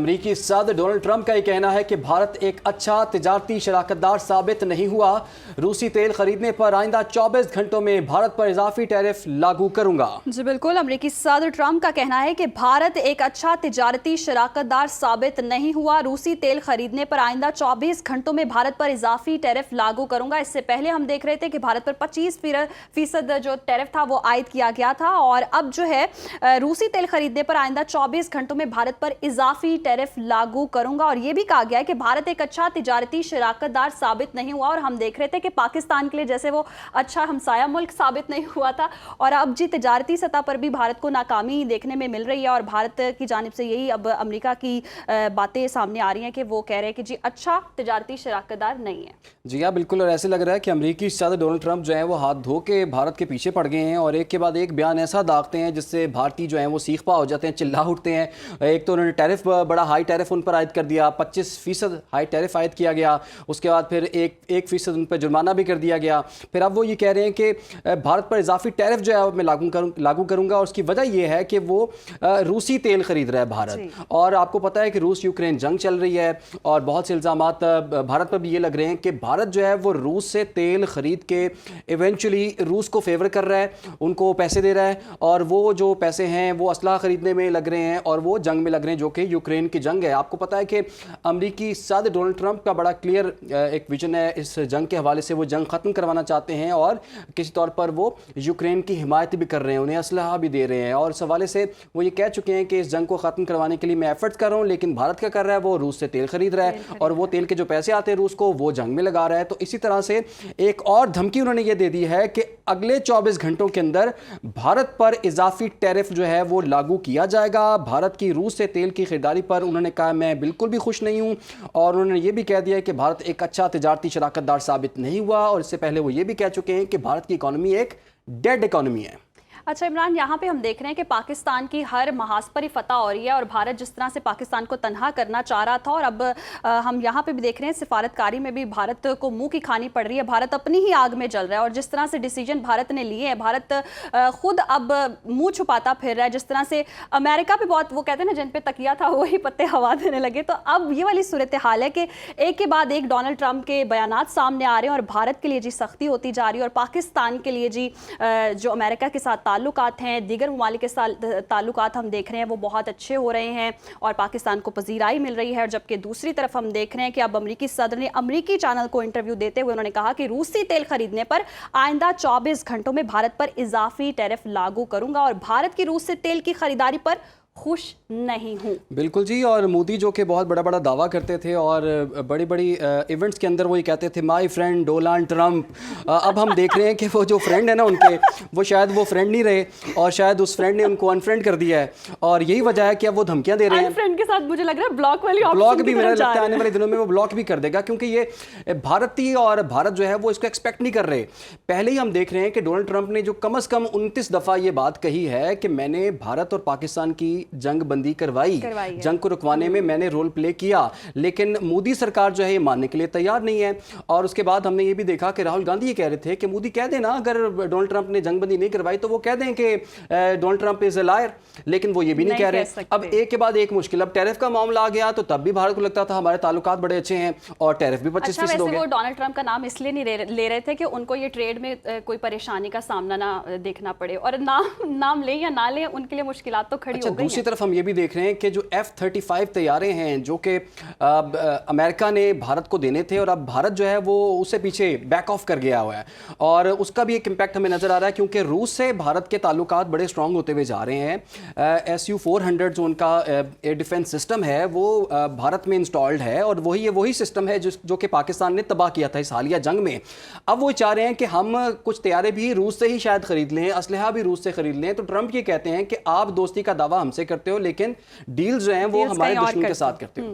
अमेरिकी सदर Donald Trump का ये कहना है कि भारत एक अच्छा तिजारती शराकतदार साबित नहीं हुआ। रूसी तेल खरीदने पर आइंदा 24 घंटों में भारत पर इजाफी टैरिफ लागू करूंगा। जी बिल्कुल, अमेरिकी सदर ट्रंप का कहना है कि भारत एक अच्छा तिजारती शराकतदार साबित नहीं हुआ। रूसी तेल खरीदने पर आइंदा 24 घंटों में भारत पर इजाफी टैरिफ लागू करूंगा। इससे पहले हम देख रहे थे कि भारत पर 25% जो टैरिफ था वो आयद किया गया था, और अब जो है रूसी तेल खरीदने पर आइंदा 24 घंटों में भारत पर इजाफी टैरिफ लागू करूंगा। और यह भी कहा गया है कि भारत एक अच्छा तिजारती शराकतदार साबित नहीं हुआ। और हम देख रहे थे कि पाकिस्तान के लिए जैसे वो अच्छा हमसाया मुल्क साबित नहीं हुआ था, और अब जी तिजारती सतह पर भी भारत को नाकामी देखने में मिल रही है। और भारत की जानिब से यही अब अमेरिका की बातें सामने आ रही हैं कि वो कह रहे हैं कि जी अच्छा तिजारती शराकतदार नहीं है। जी हाँ बिल्कुल, और ऐसे लग रहा है कि अमेरिकी सदर डोनाल्ड ट्रंप जो है वो हाथ धो के भारत के पीछे पड़ गए हैं और एक के बाद एक बयान ऐसा दागते हैं जिससे भारतीय जो है वो सीख पा हो जाते हैं, चिल्ला उठते हैं। एक तो उन्होंने टैरिफ, बड़ा हाई टैरिफ उन पर आयद कर दिया, 25% हाई टैरिफ आयद किया गया। उसके बाद फिर 1% उन पर जुर्माना भी कर दिया गया। फिर अब वो ये कह रहे हैं कि भारत पर इजाफी टैरिफ जो है मैं लागू करूंगा। और उसकी वजह यह है कि वो रूसी तेल खरीद रहा है भारत, और आपको पता है कि रूस यूक्रेन जंग चल रही है और बहुत से इल्जामात भारत पर भी ये लग रहे हैं कि भारत जो है वो रूस से तेल खरीद के इवेंचुअली रूस को फेवर कर रहा है, उनको पैसे दे रहा है, और वो जो पैसे हैं वो असला खरीदने में लग रहे हैं और वो जंग में लग रहे हैं जो कि यूक्रेन की जंग है। आपको पता है कि अमेरिकी सदर डोनाल्ड ट्रंप का बड़ा क्लियर एक विजन है इस जंग के हवाले से। वो जंग खत्म करवाना चाहते हैं और किसी तौर पर वो यूक्रेन की हिमायत भी कर रहे हैं, उन्हें असलहा भी दे रहे हैं। और इस हवाले से वो ये कह चुके हैं कि इस जंग को खत्म करवाने के लिए मैं एफर्ट्स कर रहा हूँ, लेकिन भारत क्या कर रहा है, वो रूस से तेल खरीद रहा है और वो तेल के जो पैसे आते हैं रूस को वो जंग में लगा रहा है। तो इसी तरह से एक और धमकी उन्होंने ये दे दी है कि अगले 24 घंटों के अंदर भारत पर इजाफी टैरिफ जो है वो लागू किया जाएगा। भारत की रूस से तेल की खरीदारी पर उन्होंने कहा मैं बिल्कुल भी खुश नहीं हूं, और उन्होंने ये भी कह दिया कि भारत एक अच्छा तिजारती शराकतदार साबित नहीं हुआ। और इससे पहले वो ये भी कह चुके हैं कि भारत की इकॉनमी एक डेड इकॉनमी है। अच्छा इमरान, यहाँ पे हम देख रहे हैं कि पाकिस्तान की हर महाज पर ही फतह हो रही है और भारत जिस तरह से पाकिस्तान को तनहा करना चाह रहा था, और अब हम यहाँ पे भी देख रहे हैं सिफारतकारी में भी भारत को मुंह की खानी पड़ रही है। भारत अपनी ही आग में जल रहा है, और जिस तरह से डिसीजन भारत ने लिए हैं, भारत खुद अब मुंह छुपाता फिर रहा है। जिस तरह से अमेरिका भी बहुत, वो कहते हैं ना, जिन पे तकिया था वही पत्ते हवा देने लगे। तो अब ये वाली सूरत हाल है कि एक के बाद एक डोनाल्ड ट्रंप के बयानात सामने आ रहे हैं, और भारत के लिए जी सख्ती होती जा रही है, और पाकिस्तान के लिए जी जो अमेरिका के साथ ताल्लुकात हैं, दीगर ममालिक के साथ ताल्लुकात हम देख रहे हैं वो बहुत अच्छे हो रहे हैं और पाकिस्तान को पजीराई मिल रही है। जबकि दूसरी तरफ हम देख रहे हैं कि अब अमेरिकी सदर ने अमेरिकी चैनल को इंटरव्यू देते हुए उन्होंने कहा कि रूसी तेल खरीदने पर आइंदा 24 घंटों में भारत पर इजाफी टैरिफ लागू करूंगा, और भारत की रूस से तेल की खरीदारी पर खुश नहीं हूं। बिल्कुल जी, और मोदी जो कि बहुत बड़ा बड़ा दावा करते थे और बड़ी बड़ी इवेंट्स के अंदर वो ये कहते थे माय फ्रेंड डोनाल्ड ट्रंप, अब हम देख रहे हैं कि वो जो फ्रेंड है ना उनके, वो शायद वो फ्रेंड नहीं रहे और शायद उस फ्रेंड ने उनको अनफ्रेंड कर दिया है, और यही वजह है कि अब वो धमकियां दे रहे हैं। फ्रेंड के साथ मुझे लग रहा है ब्लॉक वाली ब्लॉक भी मेरा लगता है आने वाले दिनों में वो ब्लॉक भी कर देगा, क्योंकि ये भारतीय और भारत जो है वो इसको एक्सपेक्ट नहीं कर रहे। पहले ही हम देख रहे हैं कि डोनाल्ड ट्रंप ने जो कम से कम 29 दफा ये बात कही है कि मैंने भारत और पाकिस्तान की जंग बंदी करवाई जंग को रुकवाने में मैंने रोल प्ले किया, लेकिन मोदी सरकार जो है ये मानने के लिए तैयार नहीं है। और उसके बाद हमने ये भी देखा कि राहुल गांधी ये कह रहे थे कि मोदी कह देना अगर डोनाल्ड ट्रंप ने जंग बंदी नहीं करवाई तो वो कह दें कि Donald Trump is a liar, लेकिन वो ये भी नहीं कह रहे। अब एक के बाद एक मुश्किल, अब टैरिफ का मामला आ गया तो तब भी भारत को लगता था हमारे ताल्लुकात बड़े अच्छे हैं और टैरिफ भी 25% हो गए। वो डोनाल्ड ट्रंप का नाम इसलिए नहीं ले रहे थे कि उनको ये ट्रेड में कोई परेशानी का सामना ना देखना पड़े, और नाम ले या ना ले उनके लिए मुश्किलात तो खड़ी हो गई। दूसरी तरफ हम ये भी देख रहे हैं कि जो F-35 तैयारे हैं जो कि अमेरिका ने भारत को देने थे, और अब भारत जो है वो उससे पीछे बैक ऑफ कर गया हुआ है, और उसका भी एक इम्पैक्ट हमें नजर आ रहा है क्योंकि रूस से भारत के ताल्लुकात बड़े स्ट्रांग होते हुए जा रहे हैं। Su-400 जो उनका एयर डिफेंस सिस्टम है वो भारत में इंस्टॉल्ड है, और वही सिस्टम है जो कि पाकिस्तान ने तबाह किया था इस हालिया जंग में। अब वो चाह रहे हैं कि हम कुछ तैयारे भी रूस से ही शायद खरीद लें, असलहा भी रूस से खरीद लें। तो ट्रंप ये कहते हैं कि आप दोस्ती का दावा हमसे करते हो लेकिन डील्स जो हैं वो हमारे दुश्मन के साथ करते हो।